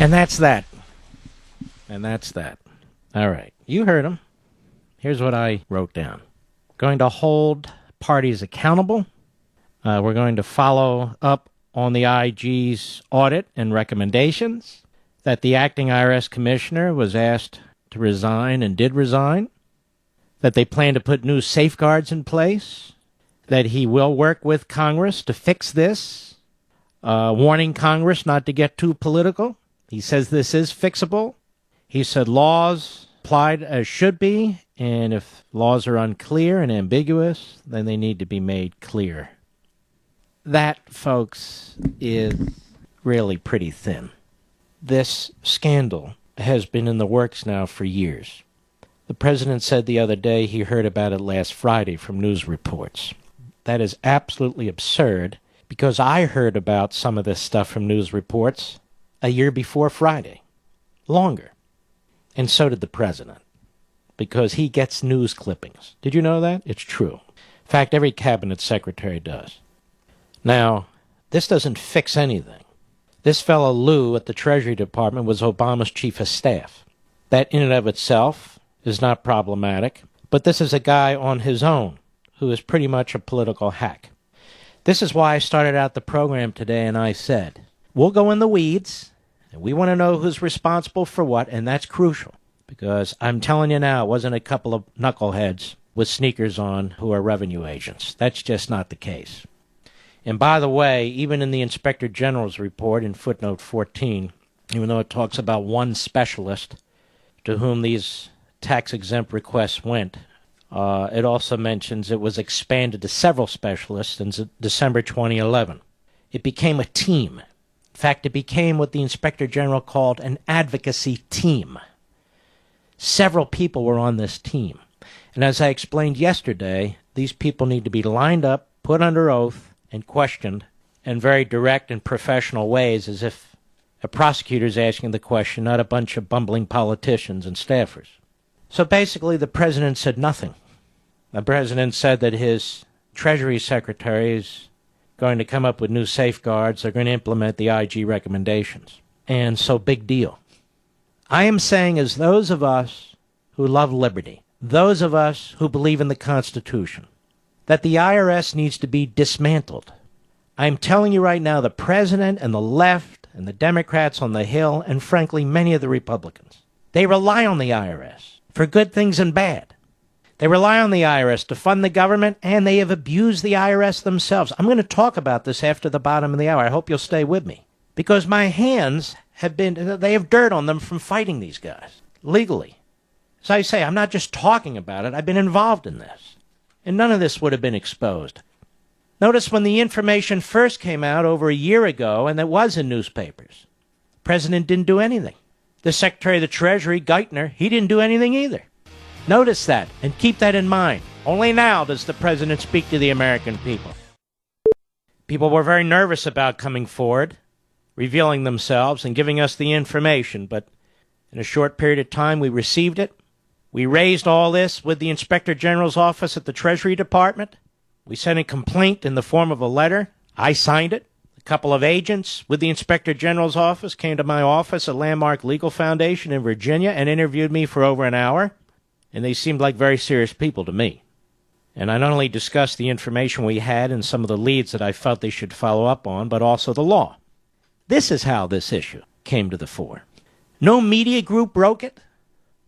And that's that. And that's that. All right. You heard him. Here's what I wrote down. Going to hold parties accountable. We're going to follow up on the IG's audit and recommendations. That the acting IRS commissioner was asked to resign and did resign. That they plan to put new safeguards in place. That he will work with Congress to fix this. Warning Congress not to get too political. He says this is fixable. He said laws applied as should be, and if laws are unclear and ambiguous, then they need to be made clear. That, folks, is really pretty thin. This scandal has been in the works now for years. The president said the other day he heard about it last Friday from news reports. That is absolutely absurd, because I heard about some of this stuff from news reports a year before Friday. Longer. And so did the president, because he gets news clippings. Did you know that? It's true. In fact, every cabinet secretary does. Now, this doesn't fix anything. This fellow Lou at the Treasury Department was Obama's chief of staff. That in and of itself is not problematic, but this is a guy on his own who is pretty much a political hack. This is why I started out the program today and I said, we'll go in the weeds, and we want to know who's responsible for what, and that's crucial. Because I'm telling you now, it wasn't a couple of knuckleheads with sneakers on who are revenue agents. That's just not the case. And by the way, even in the Inspector General's report in footnote 14, even though it talks about one specialist to whom these tax-exempt requests went, it also mentions it was expanded to several specialists in December 2011. It became a team. In fact, it became what the Inspector General called an advocacy team. Several people were on this team. And as I explained yesterday, these people need to be lined up, put under oath, and questioned in very direct and professional ways, as if a prosecutor is asking the question, not a bunch of bumbling politicians and staffers. So basically, the president said nothing. The president said that his Treasury Secretary is going to come up with new safeguards. They're going to implement the IG recommendations. And so, big deal. I am saying, as those of us who love liberty, those of us who believe in the Constitution, that the IRS needs to be dismantled. I'm telling you right now, the president and the left and the Democrats on the Hill, and frankly, many of the Republicans, they rely on the IRS for good things and bad. They rely on the IRS to fund the government, and they have abused the IRS themselves. I'm going to talk about this after the bottom of the hour. I hope you'll stay with me, because my hands they have dirt on them from fighting these guys legally. As I say, I'm not just talking about it. I've been involved in this. And none of this would have been exposed. Notice when the information first came out over a year ago, and it was in newspapers, the president didn't do anything. The Secretary of the Treasury, Geithner, he didn't do anything either. Notice that, and keep that in mind. Only now does the president speak to the American people. People were very nervous about coming forward, revealing themselves, and giving us the information, but in a short period of time we received it. We raised all this with the Inspector General's office at the Treasury Department. We sent a complaint in the form of a letter. I signed it. A couple of agents with the Inspector General's office came to my office at Landmark Legal Foundation in Virginia and interviewed me for over an hour. And they seemed like very serious people to me. And I not only discussed the information we had and some of the leads that I felt they should follow up on, but also the law. This is how this issue came to the fore. No media group broke it.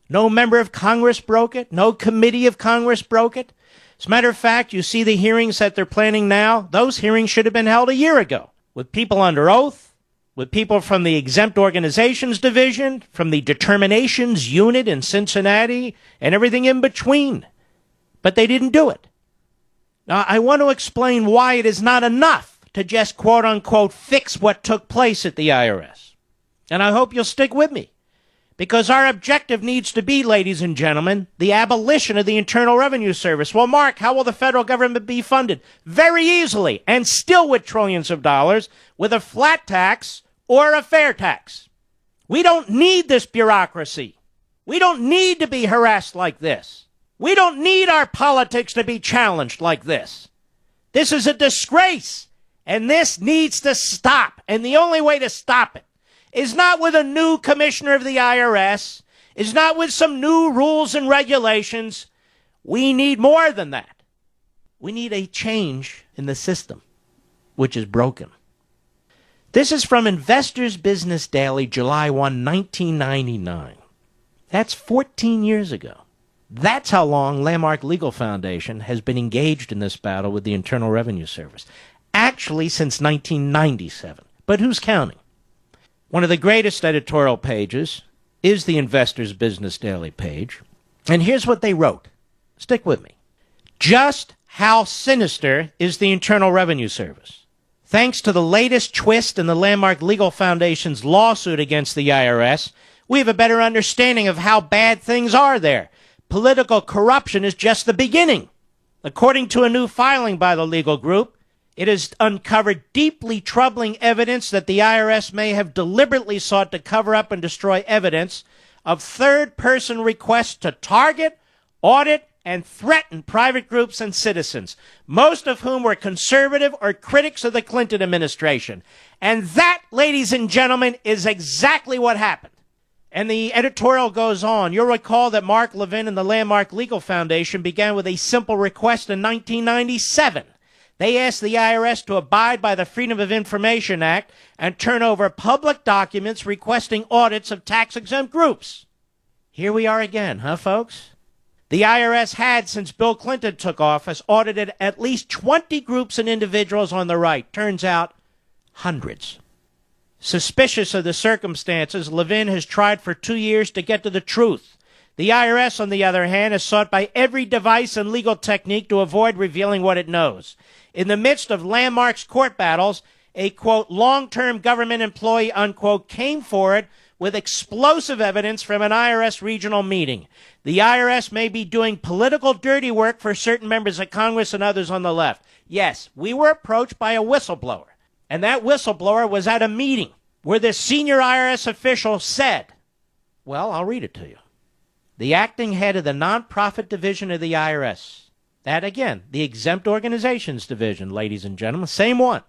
No member of Congress broke it. No committee of Congress broke it. As a matter of fact, you see the hearings that they're planning now. Those hearings should have been held a year ago, with people under oath, with people from the Exempt Organizations Division, from the Determinations Unit in Cincinnati, and everything in between. But they didn't do it. Now, I want to explain why it is not enough to just, quote-unquote, fix what took place at the IRS. And I hope you'll stick with me. Because our objective needs to be, ladies and gentlemen, the abolition of the Internal Revenue Service. Well, Mark, how will the federal government be funded? Very easily, and still with trillions of dollars, with a flat tax or a fair tax. We don't need this bureaucracy. We don't need to be harassed like this. We don't need our politics to be challenged like this. This is a disgrace, and this needs to stop. And the only way to stop it is not with a new commissioner of the IRS, is not with some new rules and regulations. We need more than that. We need a change in the system, which is broken. This is from Investors Business Daily, July 1, 1999. That's 14 years ago. That's how long Landmark Legal Foundation has been engaged in this battle with the Internal Revenue Service. Actually, since 1997. But who's counting? One of the greatest editorial pages is the Investors Business Daily page. And here's what they wrote. Stick with me. Just how sinister is the Internal Revenue Service? Thanks to the latest twist in the Landmark Legal Foundation's lawsuit against the IRS, we have a better understanding of how bad things are there. Political corruption is just the beginning. According to a new filing by the legal group, it has uncovered deeply troubling evidence that the IRS may have deliberately sought to cover up and destroy evidence of third-person requests to target, audit, and threaten private groups and citizens, most of whom were conservative or critics of the Clinton administration. And that, ladies and gentlemen, is exactly what happened. And the editorial goes on. You'll recall that Mark Levin and the Landmark Legal Foundation began with a simple request in 1997. They asked the IRS to abide by the Freedom of Information Act and turn over public documents requesting audits of tax-exempt groups. Here we are again, huh, folks? The IRS had, since Bill Clinton took office, audited at least 20 groups and individuals on the right. Turns out, hundreds. Suspicious of the circumstances, Levin has tried for 2 years to get to the truth. The IRS, on the other hand, has sought by every device and legal technique to avoid revealing what it knows. In the midst of Landmark's court battles, a, quote, long-term government employee, unquote, came forward with explosive evidence from an IRS regional meeting. The IRS may be doing political dirty work for certain members of Congress and others on the left. Yes, we were approached by a whistleblower, and that whistleblower was at a meeting where this senior IRS official said, well, I'll read it to you. The acting head of the nonprofit division of the IRS, that again, the exempt organizations division, ladies and gentlemen, same one,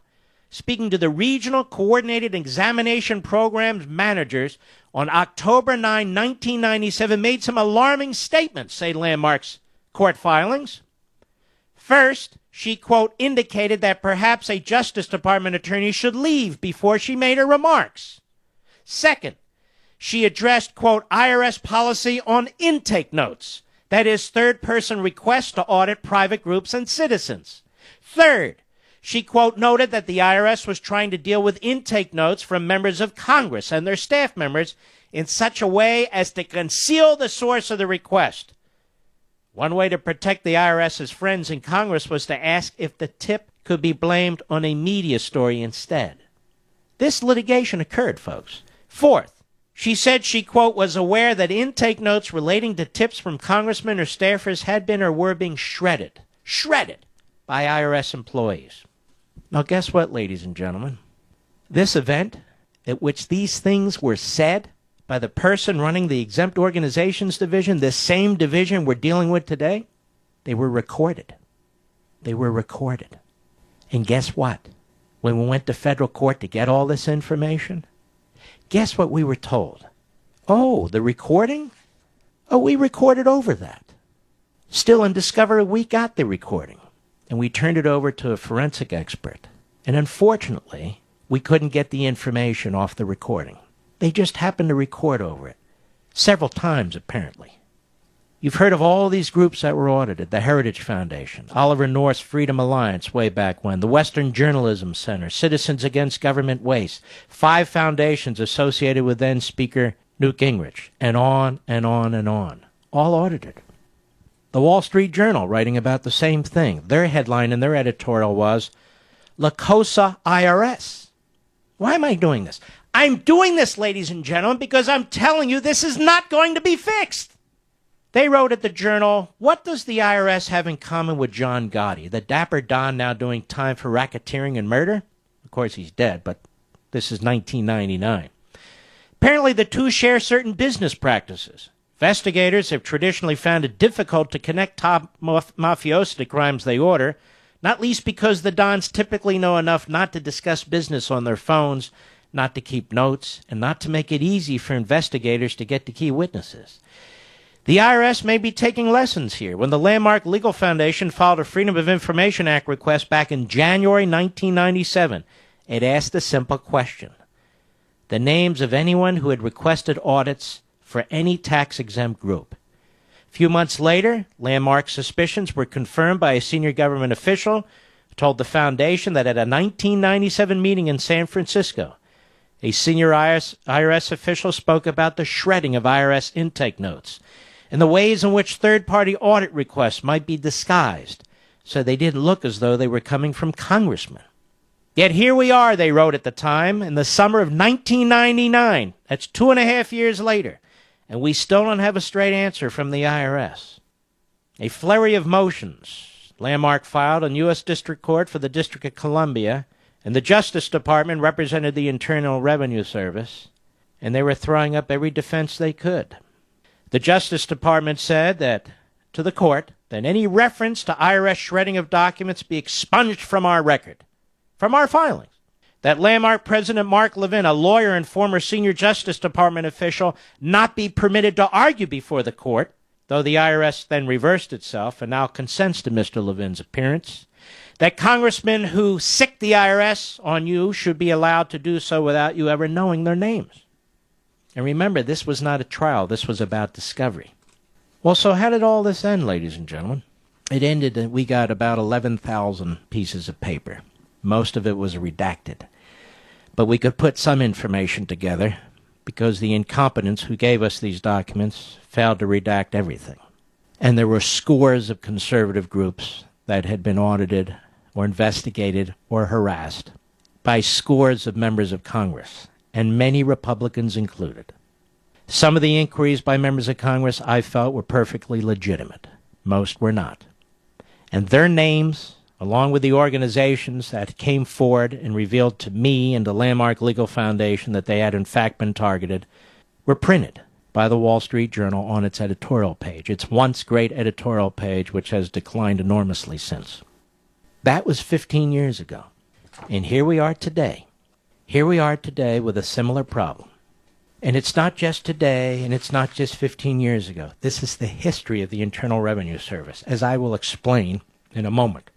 speaking to the Regional Coordinated Examination Programs managers on October 9, 1997, made some alarming statements, say Landmark's court filings. First, she, quote, indicated that perhaps a Justice Department attorney should leave before she made her remarks. Second, she addressed, quote, IRS policy on intake notes, that is, third-person requests to audit private groups and citizens. Third, she, quote, noted that the IRS was trying to deal with intake notes from members of Congress and their staff members in such a way as to conceal the source of the request. One way to protect the IRS's friends in Congress was to ask if the tip could be blamed on a media story instead. This litigation occurred, folks. Fourth, she said she, quote, was aware that intake notes relating to tips from congressmen or staffers had been or were being shredded by IRS employees. Now, guess what, ladies and gentlemen? This event at which these things were said by the person running the exempt organizations division, this same division we're dealing with today, they were recorded. They were recorded. And guess what? When we went to federal court to get all this information, guess what we were told? Oh, the recording? Oh, we recorded over that. Still in discovery, we got the recording. And we turned it over to a forensic expert. And unfortunately, we couldn't get the information off the recording. They just happened to record over it. Several times, apparently. You've heard of all these groups that were audited. The Heritage Foundation, Oliver North's Freedom Alliance way back when, the Western Journalism Center, Citizens Against Government Waste, 5 foundations associated with then-Speaker Newt Gingrich, and on and on and on. All audited. The Wall Street Journal writing about the same thing. Their headline in their editorial was, La Cosa IRS. Why am I doing this? I'm doing this, ladies and gentlemen, because I'm telling you this is not going to be fixed. They wrote at the Journal, what does the IRS have in common with John Gotti, the dapper Don now doing time for racketeering and murder? Of course, he's dead, but this is 1999. Apparently, the two share certain business practices. Investigators have traditionally found it difficult to connect top mafiosi to crimes they order, not least because the Dons typically know enough not to discuss business on their phones, not to keep notes, and not to make it easy for investigators to get to key witnesses. The IRS may be taking lessons here. When the Landmark Legal Foundation filed a Freedom of Information Act request back in January 1997, it asked a simple question: the names of anyone who had requested audits for any tax-exempt group. A few months later, Landmark's suspicions were confirmed by a senior government official who told the foundation that at a 1997 meeting in San Francisco, a senior IRS official spoke about the shredding of IRS intake notes and the ways in which third-party audit requests might be disguised so they didn't look as though they were coming from congressmen. Yet here we are, they wrote at the time, in the summer of 1999. That's 2.5 years later, and we still don't have a straight answer from the IRS. A flurry of motions. Landmark filed in U.S. District Court for the District of Columbia, and the Justice Department represented the Internal Revenue Service, and they were throwing up every defense they could. The Justice Department said that to the court that any reference to IRS shredding of documents be expunged from our record, from our filings. That Landmark President Mark Levin, a lawyer and former senior Justice Department official, not be permitted to argue before the court, though the IRS then reversed itself and now consents to Mr. Levin's appearance. That congressmen who sick the IRS on you should be allowed to do so without you ever knowing their names. And remember, this was not a trial. This was about discovery. Well, so how did all this end, ladies and gentlemen? It ended that we got about 11,000 pieces of paper. Most of it was redacted. But we could put some information together because the incompetents who gave us these documents failed to redact everything. And there were scores of conservative groups that had been audited or investigated or harassed by scores of members of Congress, and many Republicans included. Some of the inquiries by members of Congress I felt were perfectly legitimate. Most were not. And their names, along with the organizations that came forward and revealed to me and the Landmark Legal Foundation that they had in fact been targeted, were printed by the Wall Street Journal on its editorial page, its once great editorial page, which has declined enormously since. That was 15 years ago. And here we are today. Here we are today with a similar problem. And it's not just today, and it's not just 15 years ago. This is the history of the Internal Revenue Service, as I will explain in a moment.